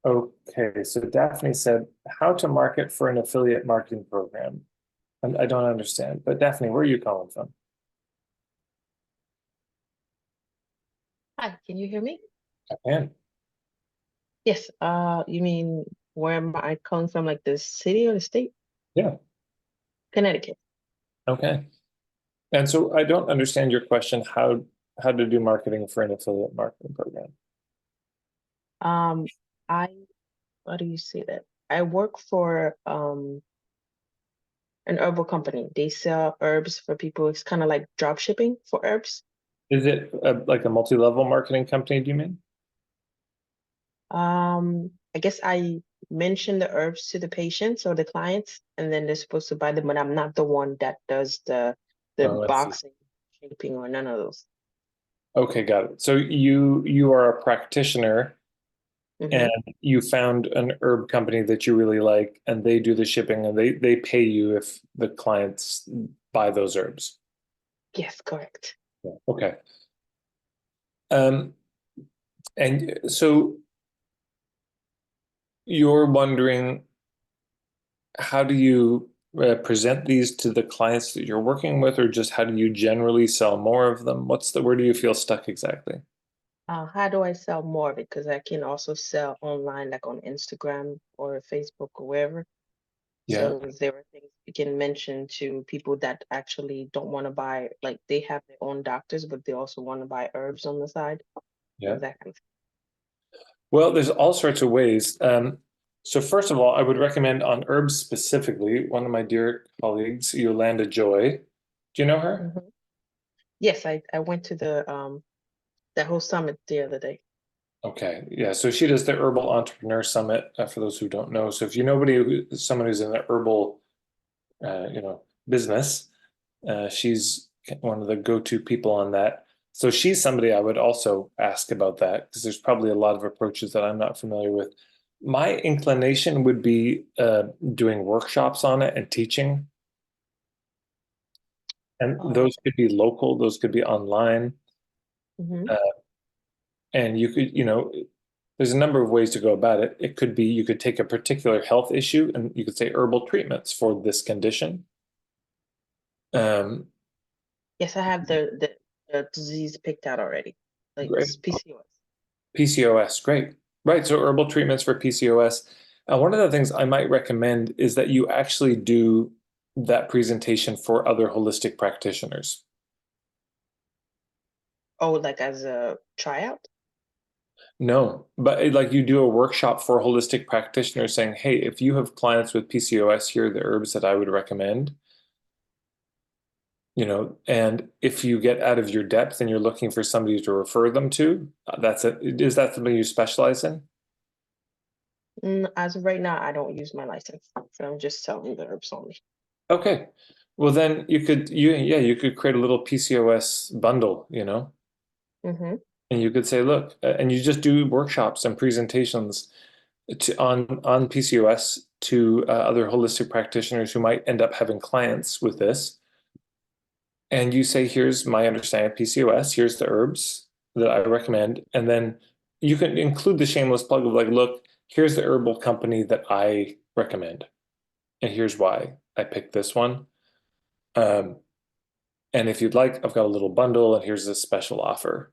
Okay, so Daphne said how to market for an affiliate marketing program. And I don't understand, but Daphne, where are you calling from? Hi, can you hear me? Japan. Yes, you mean where am I calling from, like the city or the state? Yeah. Connecticut. Okay. And so I don't understand your question, how to do marketing for an affiliate marketing program. Um, I, how do you say that? I work for an herbal company. They sell herbs for people. It's kind of like drop shipping for herbs. Is it like a multi-level marketing company, do you mean? I guess I mention the herbs to the patients or the clients, and then they're supposed to buy them, but I'm not the one that does the Oh, I see. boxing, shipping, or none of those. Okay, got it. So you are a practitioner and Mm-hmm. you found an herb company that you really like and they do the shipping and they pay you if the clients buy those herbs. Yes, correct. Yeah. Okay. Um, and so you're wondering how do you present these to the clients that you're working with, or just how do you generally sell more of them? Where do you feel stuck exactly? How do I sell more of it? Because I can also sell online, like on Instagram or Facebook or wherever. Yeah, So there are things you can mention to people that actually don't want to buy, like they have their own doctors, but they also want to buy herbs on the side. So yeah. that kind of Well, there's all sorts of ways. So first of all, I would recommend on herbs specifically, one of my dear colleagues, Yolanda Joy. Do you know her? thing. Yes, I went to the that whole summit the other day. Okay, yeah. So she does the Herbal Entrepreneur Summit, for those who don't know. So if you know someone who's in the herbal, business, she's one of the go-to people on that. So she's somebody I would also ask about that because there's probably a lot of approaches that I'm not familiar with. My inclination would be doing workshops on it and teaching, and Oh, those could be local, those could be online, hmm. uh, and you could, there's a number of ways to go about it. It could be you could take a particular health issue and you could say herbal treatments for this condition. Um, Yes, I have the disease picked out already, like Great. it's PCOS. PCOS, great. Right, so herbal treatments for PCOS. One of the things I might recommend is that you actually do that presentation for other holistic practitioners. Oh, like as a tryout? No, but like you do a workshop for holistic practitioners saying, hey, if you have clients with PCOS, here are the herbs that I would recommend. And if you get out of your depth and you're looking for somebody to refer them to, that's it. Is that something you specialize in? As of right now, I don't use my license, so I'm just selling the herbs only. Okay. Well, then you could create a little PCOS bundle, Mm-hmm. and you could say, look, and you just do workshops and presentations on PCOS to other holistic practitioners who might end up having clients with this. And you say, here's my understanding of PCOS, here's the herbs that I recommend. And then you can include the shameless plug of like, look, here's the herbal company that I recommend. And here's why I picked this one. Um, and if you'd like, I've got a little bundle, and here's a special offer,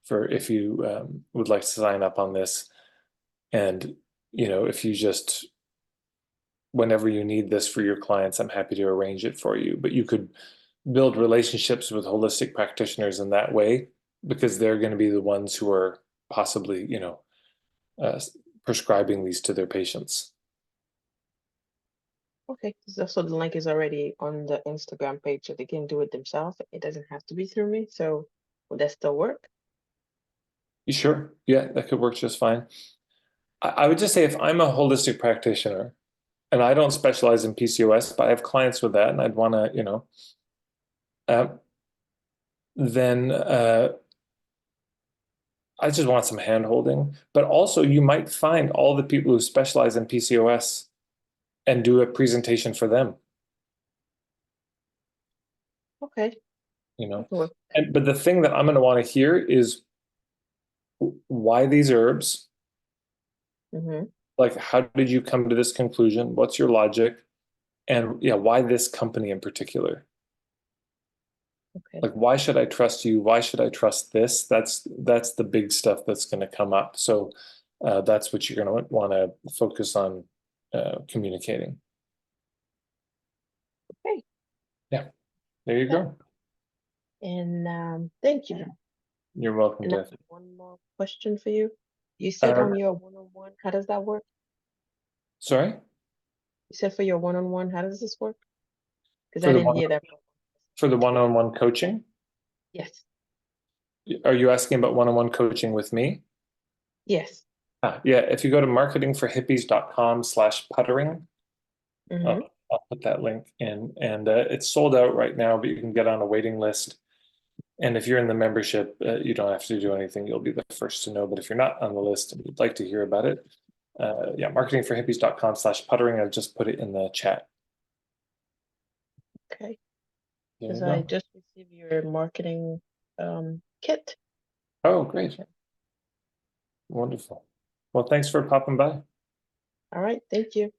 for if you would like to sign up on this. And, if you just, whenever you need this for your clients, I'm happy to arrange it for you. But you could build relationships with holistic practitioners in that way because they're going to be the ones who are possibly, uh, prescribing these to their patients. Okay, so the link is already on the Instagram page, so they can do it themselves. It doesn't have to be through me. So will that still work? You sure? Yeah, that could work just fine. I would just say if I'm a holistic practitioner and I don't specialize in PCOS, but I have clients with that and I'd want to, uh, then I just want some hand holding. But also, you might find all the people who specialize in PCOS and do a presentation for them, Okay, you I know. can work with that. But the thing that I'm going to want to hear is why these herbs, Mm-hmm. Like, how did you come to this conclusion? What's your logic? And yeah, why this company in particular? Okay. Like, why should I trust you? Why should I trust this? That's the big stuff that's going to come up. So that's what you're going to want to focus on communicating. Okay. Yeah, there you go. And thank you. You're welcome, And I have Death. one more question for you. You said on your one-on-one, how does that work? Sorry, You said for your one-on-one, how does this work? Because for I the didn't one hear that. for the one-on-one coaching. Yes. Are you asking about one-on-one coaching with me? Yes. Yeah, if you go to marketingforhippies.com/puttering, Mm-hmm. I'll put that link in, and it's sold out right now, but you can get on a waiting list. And if you're in the membership, you don't have to do anything. You'll be the first to know. But if you're not on the list and you'd like to hear about it, yeah, marketingforhippies.com/puttering. I've just put it in the chat. Okay. There Because you I go. just received your marketing kit. Oh, great. Wonderful. Well, thanks for popping by. All right. Thank you.